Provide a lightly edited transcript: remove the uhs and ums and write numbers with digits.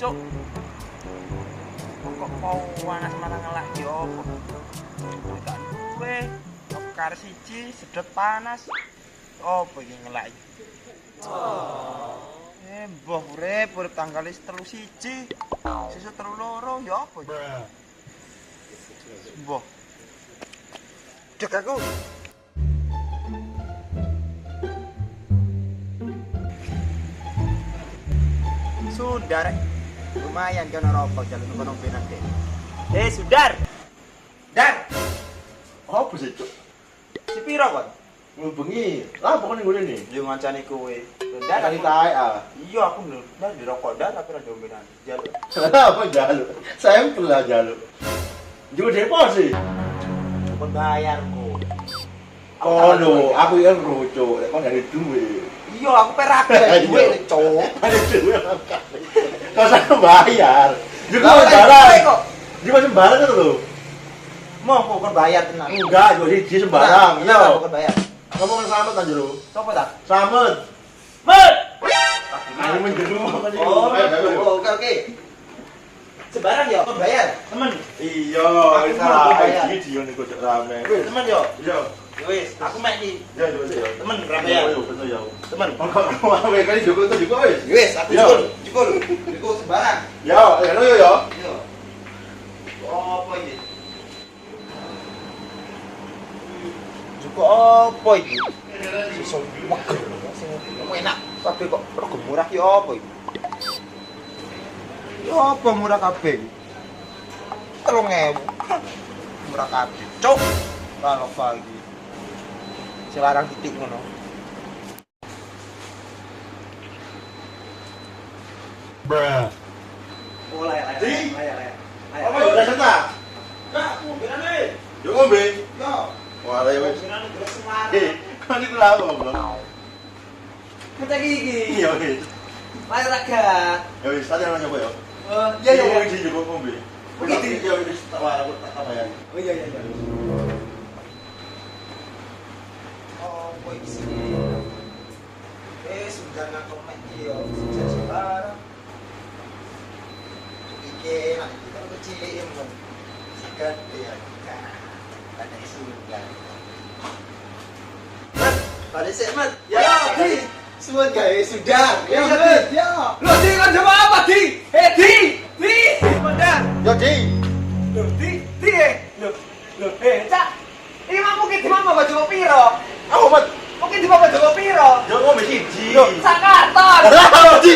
cuk. Kok mau panas malah ngelak yo. Tak duwe. Kar siji sedot panas. Opo iki ngelak iki? Mbah urip tanggal 31. Sesuk 32 ya apa iki? Mbah. Dek aku. Sudar. Lumayan kan rokok jalan kono benak deh. Sudar. Dar. Apa sih, Cuk? Si piro kon? Bengi. Lah pokoknya gue nih. Yo ngancani kowe. Dar kali tae ah. Iya aku lho, dar dirokok dar tapi ora dombenan. Jaluk. Apa jaluk? Sampel lah jaluk. Juga deposit. Kon bayar kok. Oh no, aku yang roco, kok dari duit. Iya, aku perak duit, cowok. Ada duit apa? Kau usah bayar. Juga sembarang. Juga sembarang itu loh. Mau kok kon bayar tenan. Enggak, jadi dia sembarang. Iya, kon bayar. Ngomong sama kan jero. Sopo ta? Samet. Met. Ini menjeru apa sih? Oh, oke. Sebarang ya, kon bayar. Temen. Iya, Aku bayar. iki dia nih kok rame. Temen yo. Iya. Wis, aku mek iki. Ya, ya. Temen ra bayar. Yo, betul ya. Temen. Kok wae kali juga itu juga wis. Wis, aku jukul. Jukul sebarang. Ya, ya yo yo. Iya. Apa iki? Jukul apa iki? Susu weger. Sing enak. Tapi kok rego murah ki apa iki? Ya apa murah kabeh iki? 3.000. Murah kabeh. Cuk. Kalau pagi. Selarang titik ngono. Bruh. Mulai lah. Di? Ayo. Apa udah sentak? Enggak, aku benane. Yo ngombe. Yo. Wah, ya wis. Benane terus semarang. Kan itu lah goblok. Kita gigi. Iya wis. Ayo raga. Ya wis, tadi ana coba yo. Iya iya. Yo iki juga ngombe. Begitu. Ya wis, tak aku tak bayar. Oh iya. Oh, boy sini. Sudah nak komen yo. Sisa barang. Iki nak kita kecilin kan. Sikat dia. Ada sudah. Pada segmen. Ya, di. Semua guys sudah. Ya, ya. Lo di kan jawab apa di? Di. Benar. Yo di. Lo di. Lo cak. Ini mah mungkin di mama baju piro? Aku mat. Mungkin di mama baju piro? Yo ngombe siji. Sakaton. Di.